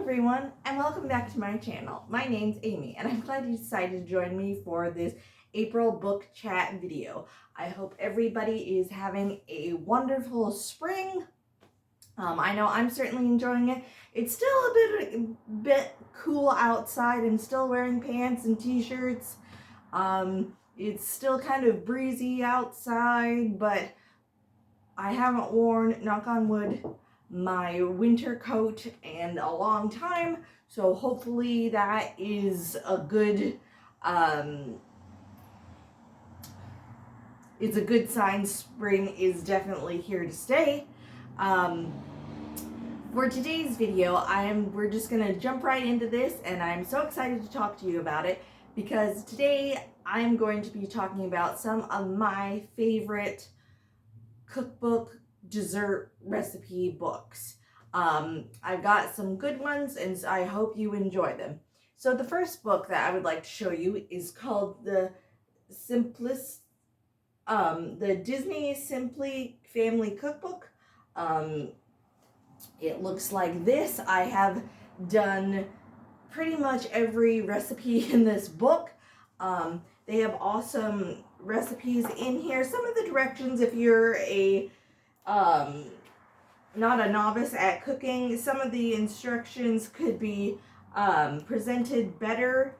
everyone, and welcome back to my channel. My name's Amy, and I'm glad you decided to join me for this April book chat video. I hope everybody is having a wonderful spring. I know I'm certainly enjoying it. It's still a bit cool outside. I'm still wearing pants and t-shirts. It's still kind of breezy outside, but I haven't worn, knock on wood, my winter coat in a long time, so hopefully that is a good it's a good sign spring is definitely here to stay. For today's video, we're just gonna jump right into this, and I'm so excited to talk to you about it because today I'm going to be talking about some of my favorite cookbook dessert recipe books. I've got some good ones, and I hope you enjoy them. So the first book that I would like to show you is called the Disney Simply Family Cookbook. It looks like this. I have done pretty much every recipe in this book. They have awesome recipes in here. Some of the directions, if you're not a novice at cooking, some of the instructions could be presented better.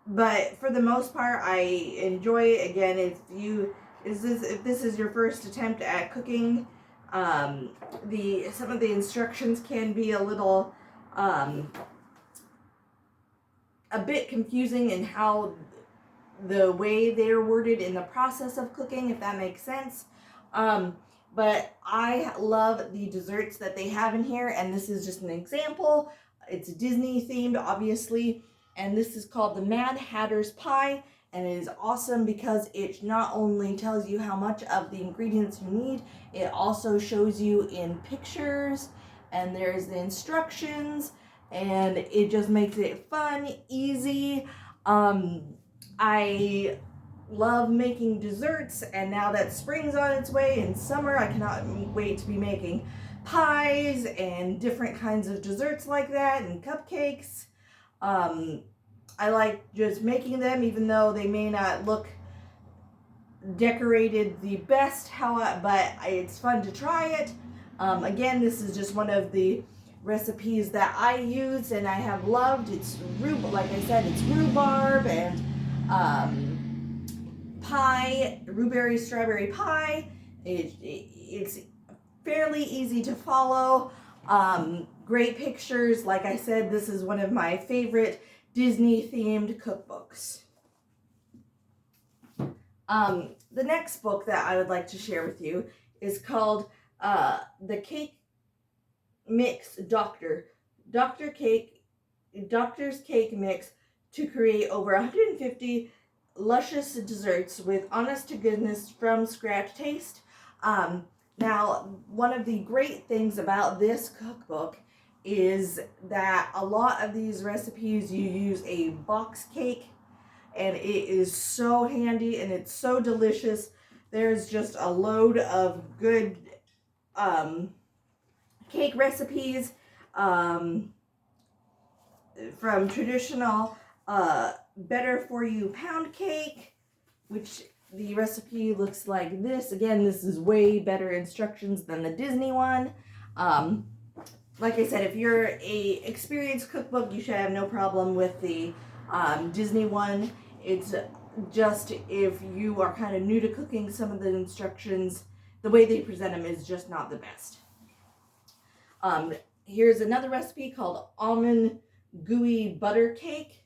But for the most part, I enjoy it. Again, if this is your first attempt at cooking, some of the instructions can be a little a bit confusing in how the way they're worded in the process of cooking, if that makes sense. But I love the desserts that they have in here, and this is just an example. It's Disney themed, obviously, and this is called the Mad Hatter's Pie, and it is awesome because it not only tells you how much of the ingredients you need, it also shows you in pictures, and there's the instructions, and it just makes it fun, easy. I love making desserts, and now that spring's on its way and summer, I cannot wait to be making pies and different kinds of desserts like that and cupcakes. I like just making them, even though they may not look decorated the best, but it's fun to try it. Again, this is just one of the recipes that I use and I have loved. It's like I said, it's rhubarb and pie, rhubarb strawberry pie. It's fairly easy to follow. Great pictures. Like I said, this is one of my favorite Disney themed cookbooks. The next book that I would like to share with you is called The Cake Mix Doctor's Cake Mix to create over 150 luscious desserts with honest to goodness from scratch taste. Now, one of the great things about this cookbook is that a lot of these recipes you use a box cake, and it is so handy and it's so delicious. There's just a load of good cake recipes from traditional better for you pound cake, which the recipe looks like this. Again, this is way better instructions than the Disney one. Like I said, if you're a experienced cookbook, you should have no problem with the Disney one. It's just if you are kind of new to cooking, some of the instructions, the way they present them is just not the best. Here's another recipe called Almond Gooey Butter Cake.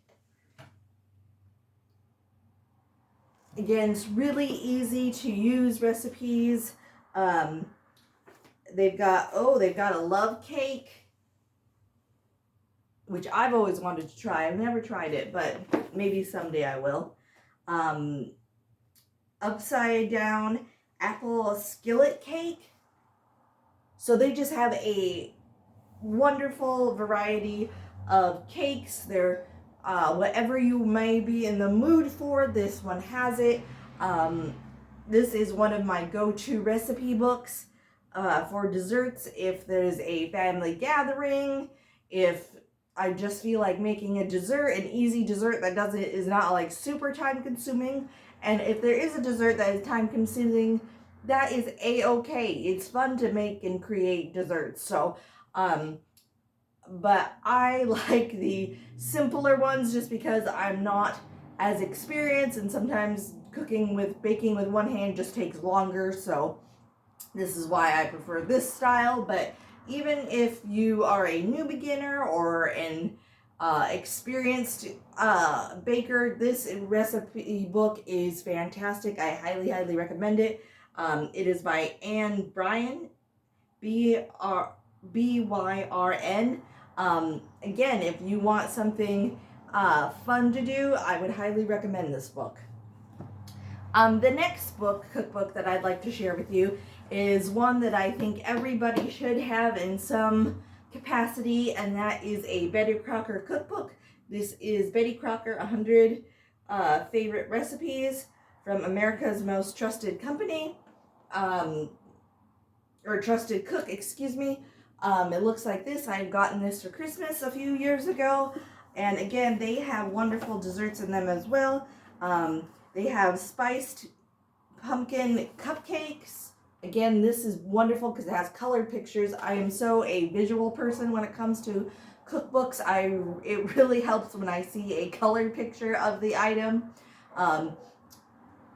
Again, it's really easy to use recipes. They've got a love cake, which I've always wanted to try. I've never tried it, but maybe someday I will. Upside down apple skillet cake. So they just have a wonderful variety of cakes. They're whatever you may be in the mood for, this one has it. This is one of my go-to recipe books. for desserts if there's a family gathering, if I just feel like making a dessert, an easy dessert that is not like super time consuming. And if there is a dessert that is time consuming, that is a-okay. It's fun to make and create desserts. So, but I like the simpler ones just because I'm not as experienced, and sometimes baking with one hand just takes longer. So this is why I prefer this style. But even if you are a new beginner or an experienced baker, this recipe book is fantastic. I highly, highly recommend it. It is by Anne Bryan, Byrn. Again, if you want something fun to do, I would highly recommend this book. The next cookbook that I'd like to share with you is one that I think everybody should have in some capacity, and that is a Betty Crocker cookbook. This is Betty Crocker 100 Favorite Recipes from America's Most Trusted Company, or Trusted Cook, excuse me. It looks like this. I had gotten this for Christmas a few years ago, and again, they have wonderful desserts in them as well. They have spiced pumpkin cupcakes. Again, this is wonderful because it has colored pictures. I am so a visual person when it comes to cookbooks. It really helps when I see a colored picture of the item.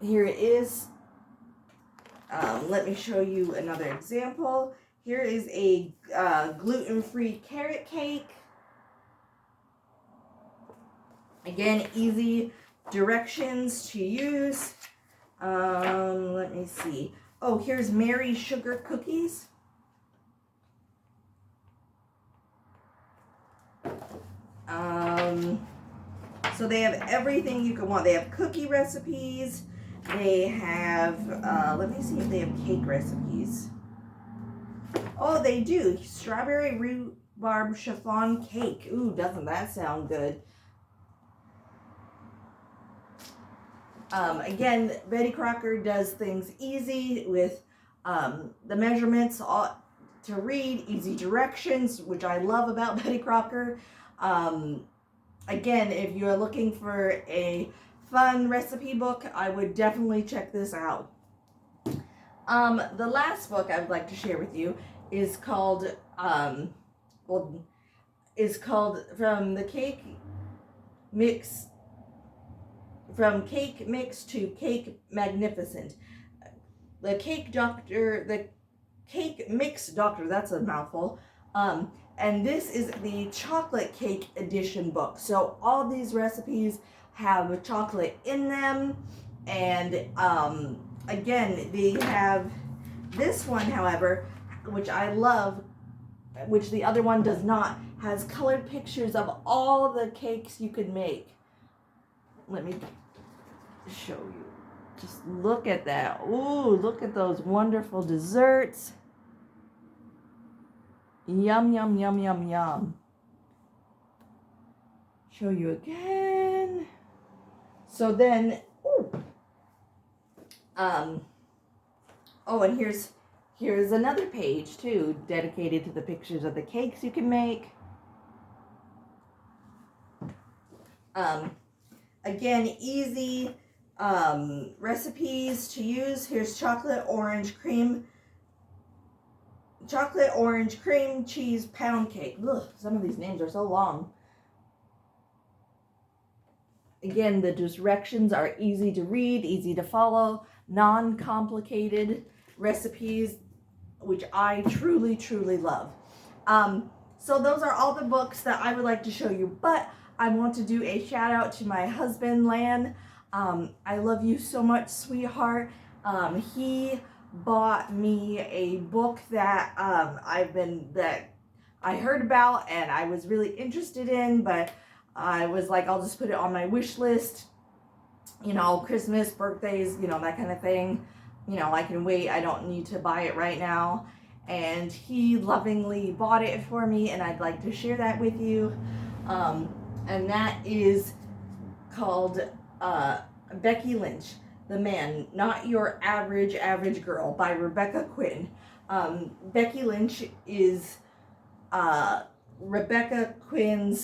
Here it is. Let me show you another example. Here is a gluten-free carrot cake. Again, easy directions to use. Let me see. Oh, here's Mary Sugar Cookies. So they have everything you can want. They have cookie recipes. They have, let me see if they have cake recipes. Oh, they do. Strawberry rhubarb chiffon cake. Ooh, doesn't that sound good? Again, Betty Crocker does things easy with the measurements to read, easy directions, which I love about Betty Crocker. Again, if you're looking for a fun recipe book, I would definitely check this out. The last book I would like to share with you is called From Cake Mix to Cake Magnificent. The Cake Mix Doctor, that's a mouthful. And this is the chocolate cake edition book. So all these recipes have chocolate in them. And again, they have this one, however, which I love, which the other one does not, has colored pictures of all the cakes you could make. Let me show you. Just look at that. Ooh, look at those wonderful desserts. Yum, yum, yum, yum, yum. Show you again. So then, oh, and here's another page too, dedicated to the pictures of the cakes you can make. Again, easy recipes to use. Here's chocolate orange cream cheese pound cake. Ugh, some of these names are so long. Again, the directions are easy to read, easy to follow, non-complicated recipes, which I truly, truly love. So those are all the books that I would like to show you, but I want to do a shout out to my husband, Lan. I love you so much, sweetheart. He bought me a book that I heard about and I was really interested in, but I was like, I'll just put it on my wish list. You know, Christmas, birthdays, you know, that kind of thing. You know, I can wait. I don't need to buy it right now. And he lovingly bought it for me, and I'd like to share that with you. And that is called Becky Lynch, The Man, Not Your Average Girl by Rebecca Quinn. Becky Lynch is Rebecca Quinn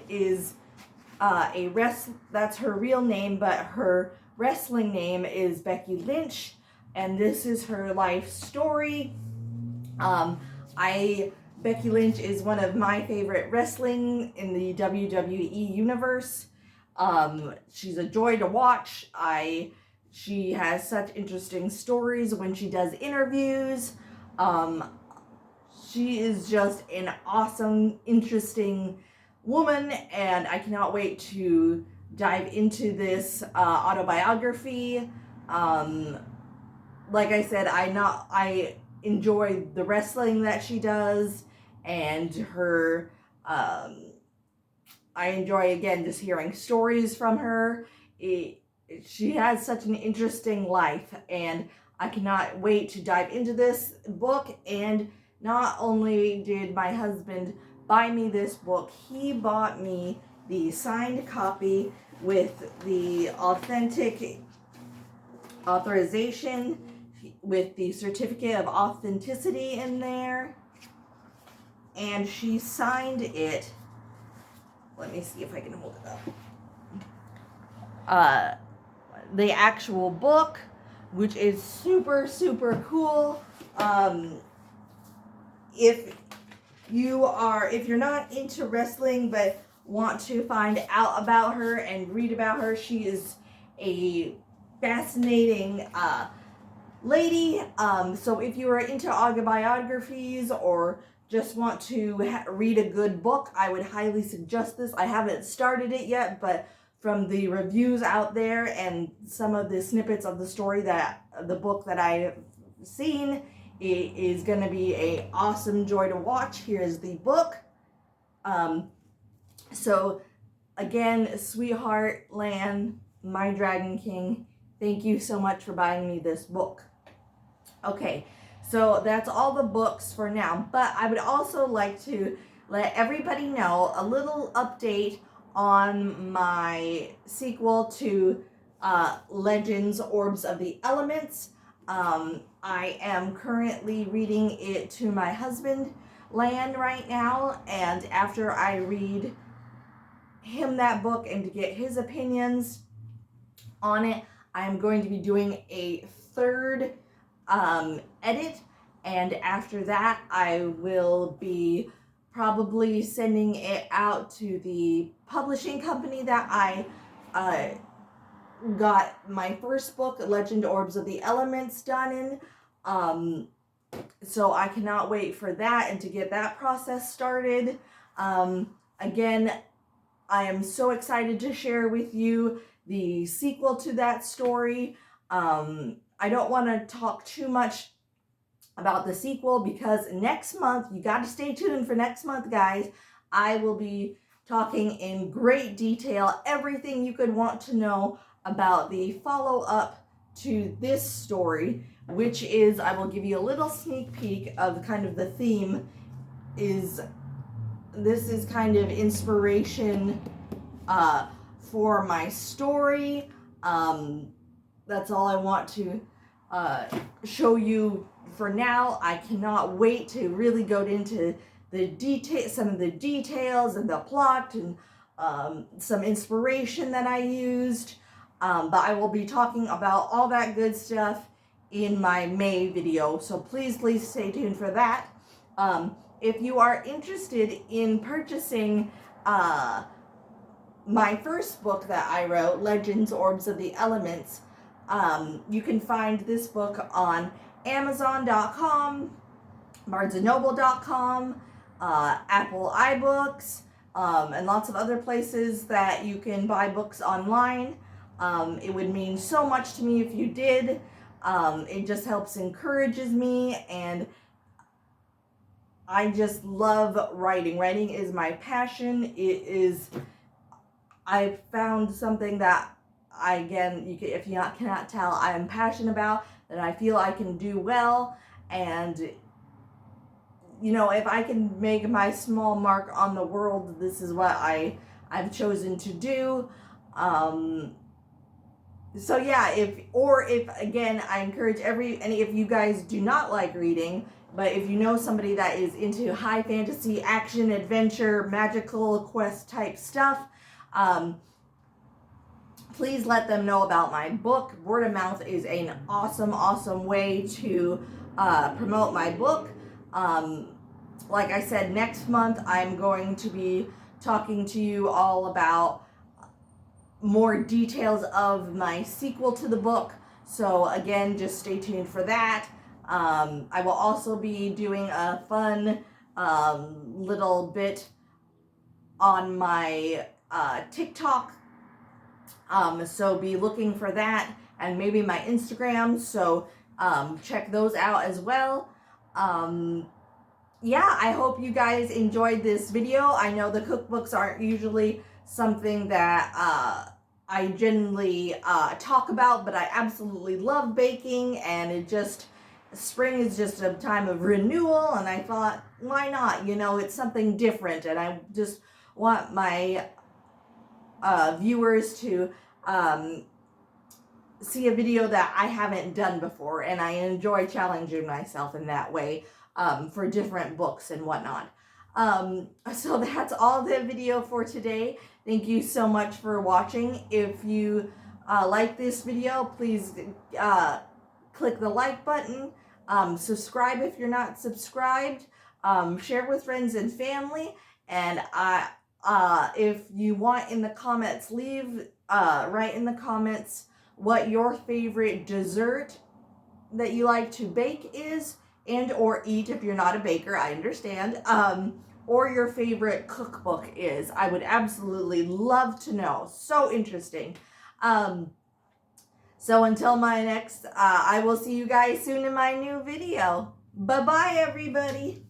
is that's her real name, but her wrestling name is Becky Lynch, and this is her life story. Becky Lynch is one of my favorite wrestling in the WWE universe. She's a joy to watch. She has such interesting stories when she does interviews. She is just an awesome, interesting woman, and I cannot wait to dive into this autobiography. Like I said, I enjoy the wrestling that she does, and her I enjoy, again, just hearing stories from her. She has such an interesting life, and I cannot wait to dive into this book. And not only did my husband buy me this book, he bought me the signed copy with the authentic authorization, with the certificate of authenticity in there, and she signed it. Let me see if I can hold it up. The actual book, which is super, super cool. If you're not into wrestling but want to find out about her and read about her, she is a fascinating lady. So if you are into autobiographies or just want to read a good book, I would highly suggest this. I haven't started it yet, but from the reviews out there and some of the snippets of the story the book that I've seen, it is going to be a awesome joy to watch. Here's the book. So again, Sweetheart Lan, my Dragon King, thank you so much for buying me this book. Okay, so that's all the books for now, but I would also like to let everybody know a little update on my sequel to Legends Orbs of the Elements. I am currently reading it to my husband, Lan, right now, and after I read him that book and to get his opinions on it, I'm going to be doing a third edit, and after that I will be probably sending it out to the publishing company that I got my first book, Legend Orbs of the Elements, done in. So I cannot wait for that and to get that process started. Again, I am so excited to share with you the sequel to that story. I don't want to talk too much about the sequel because next month, you got to stay tuned for next month, guys. I will be talking in great detail everything you could want to know about the follow-up to this story, which is, I will give you a little sneak peek of kind of the theme. This is kind of inspiration for my story. That's all I want to show you for now. I cannot wait to really go into some of the details and the plot and some inspiration that I used. But I will be talking about all that good stuff in my May video, so please stay tuned for that. If you are interested in purchasing my first book that I wrote, Legends Orbs of the Elements, you can find this book on Amazon.com, BarnesandNoble.com, Apple iBooks, and lots of other places that you can buy books online. It would mean so much to me if you did. It just encourages me, and I just love writing. Writing is my passion. I found something that if you cannot tell, I am passionate about, that I feel I can do well, and if I can make my small mark on the world, this is what I've chosen to do. So yeah, if again, I encourage and if you guys do not like reading, but if you know somebody that is into high fantasy, action, adventure, magical quest type stuff, um, please let them know about my book. Word of mouth is an awesome way to promote my book. Like I said, next month I'm going to be talking to you all about more details of my sequel to the book. So again, just stay tuned for that. I will also be doing a fun little bit on my TikTok. So be looking for that, and maybe my Instagram. So check those out as well. Yeah, I hope you guys enjoyed this video. I know the cookbooks aren't usually something that I generally talk about, but I absolutely love baking, and spring is just a time of renewal, and I thought, why not? You know, it's something different, and I just want my viewers to see a video that I haven't done before, and I enjoy challenging myself in that way for different books and whatnot. So that's all the video for today. Thank you so much for watching. If you like this video, please click the like button. Subscribe if you're not subscribed. Share with friends and family. And if you want in the comments, write in the comments what your favorite dessert that you like to bake is, and or eat if you're not a baker, I understand, or your favorite cookbook is. I would absolutely love to know. So interesting. So until my next, I will see you guys soon in my new video. Bye-bye, everybody.